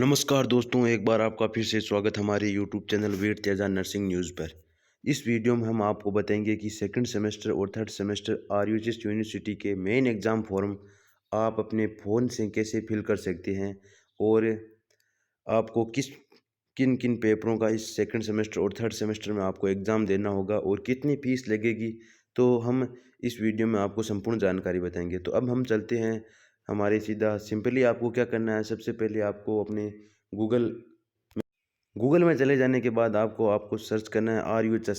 नमस्कार दोस्तों, एक बार आपका फिर से स्वागत हमारे यूट्यूब चैनल वीर तेजा नर्सिंग न्यूज़ पर। इस वीडियो में हम आपको बताएंगे कि सेकंड सेमेस्टर और थर्ड सेमेस्टर आरयूएच यूनिवर्सिटी के मेन एग्ज़ाम फॉर्म आप अपने फ़ोन से कैसे फिल कर सकते हैं और आपको किन किन पेपरों का इस सेकंड सेमेस्टर और थर्ड सेमेस्टर में आपको एग्ज़ाम देना होगा और कितनी फ़ीस लगेगी। तो हम इस वीडियो में आपको संपूर्ण जानकारी बताएंगे। तो अब हम चलते हैं हमारे सीधा सिंपली आपको क्या करना है। सबसे पहले आपको अपने गूगल गूगल में चले जाने के बाद आपको सर्च करना है R U H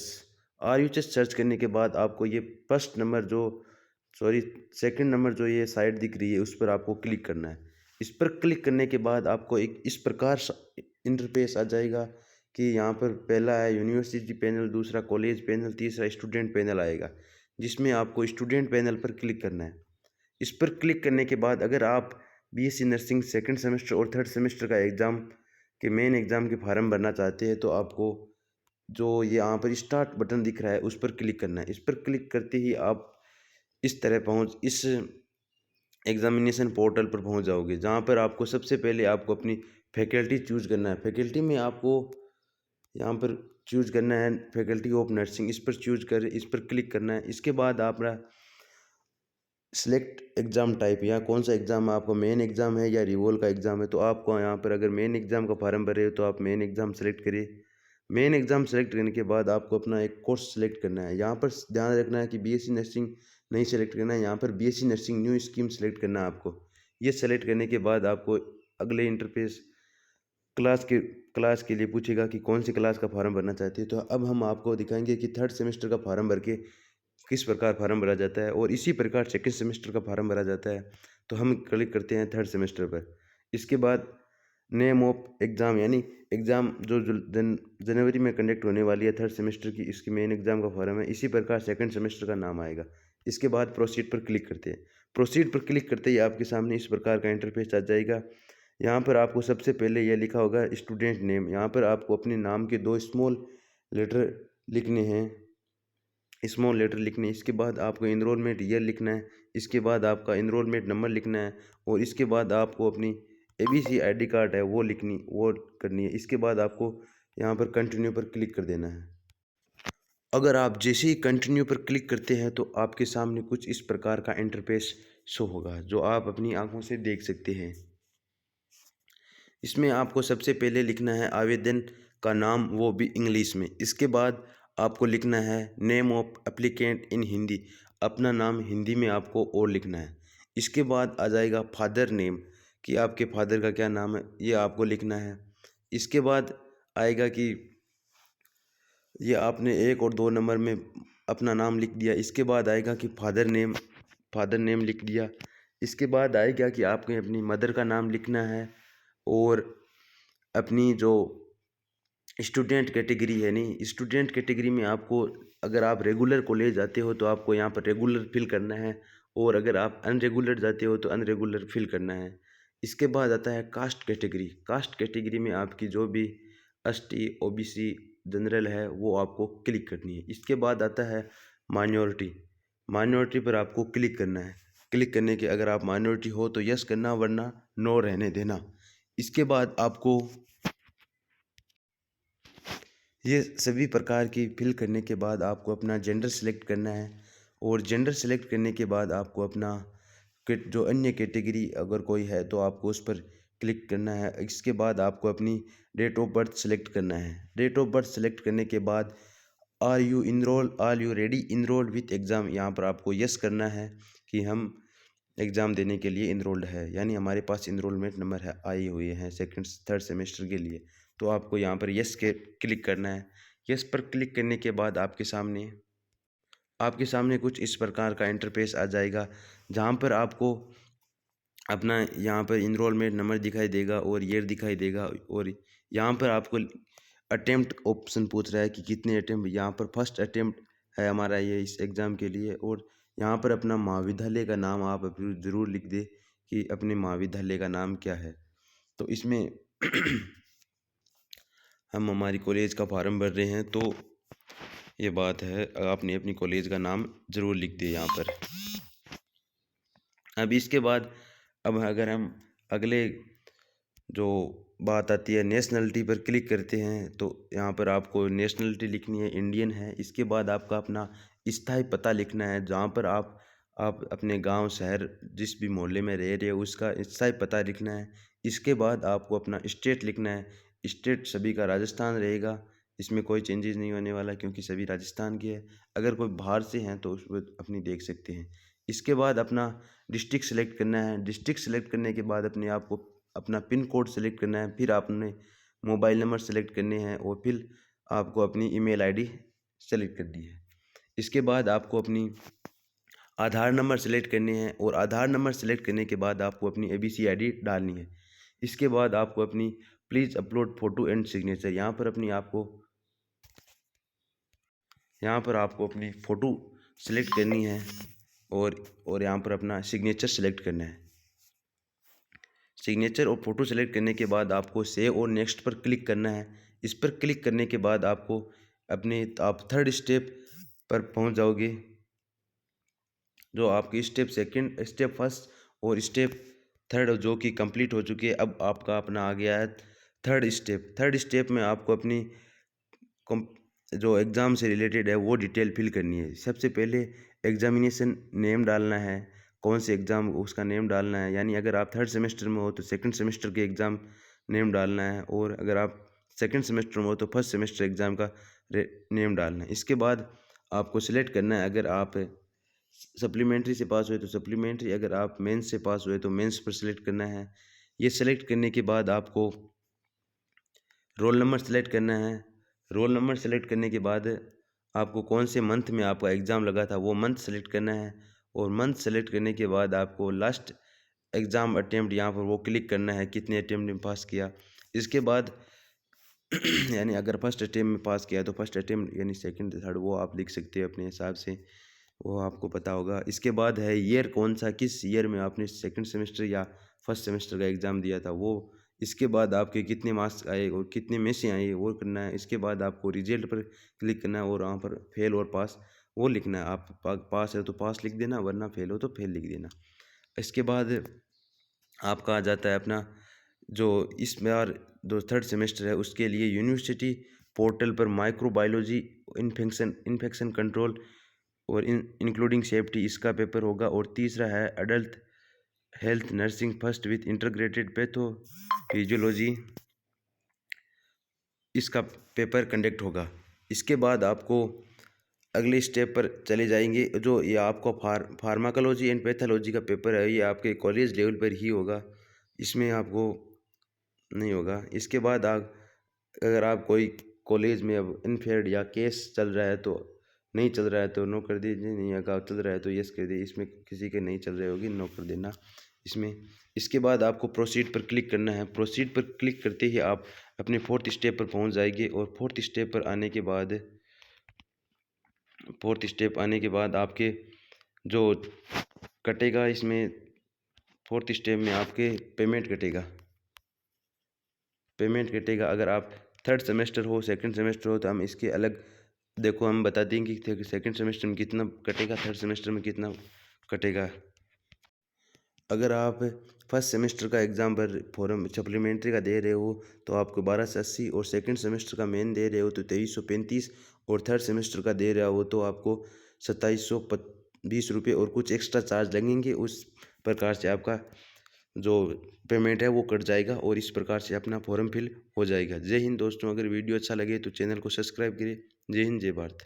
S search करने के बाद आपको ये फर्स्ट नंबर जो सॉरी सेकंड नंबर जो ये साइट दिख रही है उस पर आपको क्लिक करना है। इस पर क्लिक करने के बाद आपको एक इस प्रकार इंटरफेस आ जाएगा कि यहाँ पर पहला है यूनिवर्सिटी पैनल, दूसरा कॉलेज पैनल, तीसरा स्टूडेंट पैनल आएगा, जिसमें आपको स्टूडेंट पैनल पर क्लिक करना है। इस पर क्लिक करने के बाद अगर आप बीएससी नर्सिंग सेकंड सेमेस्टर और थर्ड सेमेस्टर का एग्ज़ाम के मेन एग्ज़ाम के फार्म भरना चाहते हैं तो आपको जो ये यहाँ पर स्टार्ट बटन दिख रहा है उस पर क्लिक करना है। इस पर क्लिक करते ही आप इस एग्ज़ामिनेशन पोर्टल पर पहुँच जाओगे, जहाँ पर आपको सबसे पहले आपको अपनी फैकल्टी चूज़ करना है। फैकल्टी में आपको यहाँ पर चूज़ करना है फैकल्टी ऑफ नर्सिंग। इस पर क्लिक करना है। इसके बाद आप सिलेक्ट एग्ज़ाम टाइप, या कौन सा एग्ज़ाम है आपको, मेन एग्ज़ाम है या रिवोल का एग्ज़ाम है। तो आपको यहाँ पर अगर मेन एग्ज़ाम का फार्म भरे हो तो आप मेन एग्ज़ाम सेलेक्ट करिए। मेन एग्ज़ाम सेलेक्ट करने के बाद आपको अपना एक कोर्स सेलेक्ट करना है। यहाँ पर ध्यान रखना है कि बीएससी नर्सिंग नहीं सेलेक्ट करना है, यहाँ पर BSc nursing new scheme select करना है आपको। ये सेलेक्ट करने के बाद आपको अगले इंटरफेस क्लास के लिए पूछेगा कि कौन सी क्लास का फार्म भरना चाहते हैं। तो अब हम आपको दिखाएंगे कि थर्ड सेमेस्टर का फार्म भर के किस प्रकार फार्म भरा जाता है और इसी प्रकार सेकंड सेमेस्टर का फार्म भरा जाता है। तो हम क्लिक करते हैं थर्ड सेमेस्टर पर। इसके बाद नेम ऑफ एग्ज़ाम, यानी एग्ज़ाम जो जनवरी में कंडक्ट होने वाली है थर्ड सेमेस्टर की, इसकी मेन एग्ज़ाम का फॉर्म है। इसी प्रकार सेकंड सेमेस्टर का नाम आएगा। इसके बाद प्रोसीड पर क्लिक करते हैं। प्रोसीड पर क्लिक करते ही आपके सामने इस प्रकार का इंटरफेस आ जाएगा। यहाँ पर आपको सबसे पहले यह लिखा होगा स्टूडेंट नेम। यहाँ पर आपको अपने नाम के 2 स्मॉल लेटर लिखने हैं। इसके बाद आपको इनरोलमेंट ईयर लिखना है। इसके बाद आपका इनरोलमेंट नंबर लिखना है और इसके बाद आपको अपनी एबीसी आईडी कार्ड है वो करनी है। इसके बाद आपको यहाँ पर कंटिन्यू पर क्लिक कर देना है। अगर आप जैसे ही कंटिन्यू पर क्लिक करते हैं तो आपके सामने कुछ इस प्रकार का इंटरफेस शो होगा, जो आप अपनी आंखों से देख सकते हैं। इसमें आपको सबसे पहले लिखना है आवेदन का नाम, वो भी इंग्लिश में। इसके बाद आपको लिखना है नेम ऑफ एप्लीकेंट इन हिंदी, अपना नाम हिंदी में आपको और लिखना है। इसके बाद आ जाएगा फादर नेम, कि आपके फादर का क्या नाम है, ये आपको लिखना है। इसके बाद आएगा कि ये आपने 1 और 2 नंबर में अपना नाम लिख दिया। इसके बाद आएगा कि फादर नेम लिख दिया। इसके बाद आएगा कि आपको अपनी मदर का नाम लिखना है और अपनी जो स्टूडेंट कैटेगरी है, नहीं स्टूडेंट कैटेगरी में आपको, अगर आप रेगुलर कॉलेज जाते हो तो आपको यहाँ पर रेगुलर फिल करना है और अगर आप अनरेगुलर जाते हो तो अनरेगुलर फिल करना है। इसके बाद आता है कास्ट कैटेगरी। कास्ट कैटेगरी में आपकी जो भी एसटी, ओबीसी, जनरल है वो आपको क्लिक करनी है। इसके बाद आता है माइनॉरिटी। माइनॉरिटी पर आपको क्लिक करना है। क्लिक करने के अगर आप माइनॉरिटी हो तो यस करना, वरना नो रहने देना। इसके बाद आपको ये सभी प्रकार की फिल करने के बाद आपको अपना जेंडर सेलेक्ट करना है और जेंडर सेलेक्ट करने के बाद आपको अपना जो अन्य कैटेगरी अगर कोई है तो आपको उस पर क्लिक करना है। इसके बाद आपको अपनी डेट ऑफ बर्थ सेलेक्ट करना है। डेट ऑफ बर्थ सेलेक्ट करने के बाद are you ready enrolled with exam, यहाँ पर आपको यस करना है कि हम एग्ज़ाम देने के लिए इनरोल्ड है, यानी हमारे पास इनरोलमेंट नंबर है आए हुए हैं सेकंड थर्ड सेमेस्टर के लिए। तो आपको यहाँ पर यस के क्लिक करना है। यस पर क्लिक करने के बाद आपके सामने कुछ इस प्रकार का इंटरफेस आ जाएगा, जहाँ पर आपको अपना यहाँ पर इनरोलमेंट नंबर दिखाई देगा और ईयर दिखाई देगा और यहाँ पर आपको अटेम्प्ट ऑप्शन पूछ रहा है कि कितने अटेम्प्ट। यहाँ पर फर्स्ट अटेम्प्ट है हमारा ये इस एग्ज़ाम के लिए और यहाँ पर अपना महाविद्यालय का नाम आप ज़रूर लिख दे कि अपने महाविद्यालय का नाम क्या है। तो इसमें हम हमारी कॉलेज का फार्म भर रहे हैं, तो ये बात है, आपने अपनी कॉलेज का नाम ज़रूर लिख दे यहाँ पर। अब इसके बाद अब अगर हम अगले जो बात आती है नेशनलिटी पर क्लिक करते हैं तो यहाँ पर आपको नेशनलिटी लिखनी है, इंडियन है। इसके बाद आपका अपना स्थायी पता लिखना है, जहाँ पर आप अपने गांव शहर जिस भी मोहल्ले में रह रहे हो उसका स्थायी पता लिखना है। इसके बाद आपको अपना स्टेट लिखना है। स्टेट सभी का राजस्थान रहेगा, इसमें कोई चेंजेस नहीं होने वाला क्योंकि सभी राजस्थान की है। अगर कोई बाहर से हैं तो उसमें अपनी देख सकते हैं। इसके बाद अपना डिस्ट्रिक्ट सेलेक्ट करना है। डिस्ट्रिक्ट सेलेक्ट करने के बाद अपने आप को अपना पिन कोड सेलेक्ट करना है। फिर आपने मोबाइल नंबर सेलेक्ट करने हैं और फिर आपको अपनी ईमेल आईडी सेलेक्ट करनी है। इसके बाद आपको अपनी आधार नंबर सेलेक्ट करने हैं और आधार नंबर सेलेक्ट करने के बाद आपको अपनी ABC ID डालनी है। इसके बाद आपको अपनी please upload photo and signature, यहाँ पर आपको अपनी फ़ोटो सेलेक्ट करनी है और यहाँ पर अपना सिग्नेचर सेलेक्ट करना है। सिग्नेचर और फ़ोटो सेलेक्ट करने के बाद आपको सेव और नेक्स्ट पर क्लिक करना है। इस पर क्लिक करने के बाद आप थर्ड स्टेप पर पहुंच जाओगे, जो आपकी स्टेप फर्स्ट और स्टेप थर्ड जो कि कंप्लीट हो चुकी है। अब आपका अपना आ गया है थर्ड स्टेप में आपको अपनी जो एग्ज़ाम से रिलेटेड है वो डिटेल फिल करनी है। सबसे पहले एग्जामिनेशन नेम डालना है, कौन से एग्ज़ाम उसका नेम डालना है, यानी अगर आप थर्ड सेमेस्टर में हो तो सेकंड सेमेस्टर के एग्ज़ाम नेम डालना है, और अगर आप सेकंड सेमेस्टर में हो तो फर्स्ट सेमेस्टर एग्ज़ाम का नेम डालना है। इसके बाद आपको सिलेक्ट करना है, अगर आप सप्लीमेंट्री से पास हुए तो सप्लीमेंट्री, अगर आप मेंस से पास हुए तो मेंस पर सिलेक्ट करना है। ये सिलेक्ट करने के बाद आपको रोल नंबर सेलेक्ट करना है। रोल नंबर सेलेक्ट करने के बाद आपको कौन से मंथ में आपका एग्ज़ाम लगा था वो मंथ सेलेक्ट करना है, और मंथ सेलेक्ट करने के बाद आपको लास्ट एग्ज़ाम अटेम्प्ट यहाँ पर वो क्लिक करना है, कितने अटेम्प्ट में पास किया। इसके बाद यानी अगर फर्स्ट अटेम्प्ट में पास किया तो फर्स्ट अटेम्प्ट, यानी सेकंड थर्ड वो आप लिख सकते हैं अपने हिसाब से, वो आपको पता होगा। इसके बाद है ईयर, कौन सा किस ईयर में आपने सेकंड सेमेस्टर या फर्स्ट सेमेस्टर का एग्ज़ाम दिया था वो। इसके बाद आपके कितने मार्क्स आए और कितने में से आए वो करना है। इसके बाद आपको रिजल्ट पर क्लिक करना है और वहाँ पर फेल और पास वो लिखना है। आप पास है तो पास लिख देना, वरना फेल हो तो फेल लिख देना। इसके बाद आपका आ जाता है अपना जो इस बार जो थर्ड सेमेस्टर है उसके लिए यूनिवर्सिटी पोर्टल पर माइक्रोबायोलॉजी इन्फेक्शन कंट्रोल और इंक्लूडिंग सेफ्टी इसका पेपर होगा। और तीसरा है adult health nursing first with integrated pathophysiology, इसका पेपर कंडक्ट होगा। इसके बाद आपको अगले स्टेप पर चले जाएंगे, जो ये आपको फार्माकोलॉजी एंड पैथोलॉजी का पेपर है, ये आपके कॉलेज लेवल पर ही होगा, इसमें आपको नहीं होगा। इसके बाद अगर आप कोई कॉलेज में अब इनफेड या केस चल रहा है तो नहीं चल रहा है तो नो कर दीजिए, नहीं अगर चल रहा है तो यस कर दीजिए। इसमें किसी के नहीं चल रही होगी नो कर देना इसमें। इसके बाद आपको प्रोसीड पर क्लिक करना है। प्रोसीड पर क्लिक करते ही आप अपने फोर्थ स्टेप पर पहुंच जाएंगे, और फोर्थ स्टेप आने के बाद आपके जो कटेगा, इसमें फोर्थ स्टेप में आपके पेमेंट कटेगा। अगर आप थर्ड सेमेस्टर हो सेकंड सेमेस्टर हो तो हम इसके अलग देखो, हम बता देंगे कि सेकंड सेमेस्टर में कितना कटेगा, थर्ड सेमेस्टर में कितना कटेगा। अगर आप फर्स्ट सेमेस्टर का एग्ज़ाम पर फॉर्म सप्लीमेंट्री का दे रहे हो तो आपको 1280, और सेकंड सेमेस्टर का मेन दे रहे हो तो 2335, और थर्ड सेमेस्टर का दे रहा हो तो आपको 2720 रुपये और कुछ एक्स्ट्रा चार्ज लगेंगे। उस प्रकार से आपका जो पेमेंट है वो कट जाएगा, और इस प्रकार से अपना फॉर्म फिल हो जाएगा। जय हिंद दोस्तों, अगर वीडियो अच्छा लगे तो चैनल को सब्सक्राइब करें। जय हिंद, जय भारत।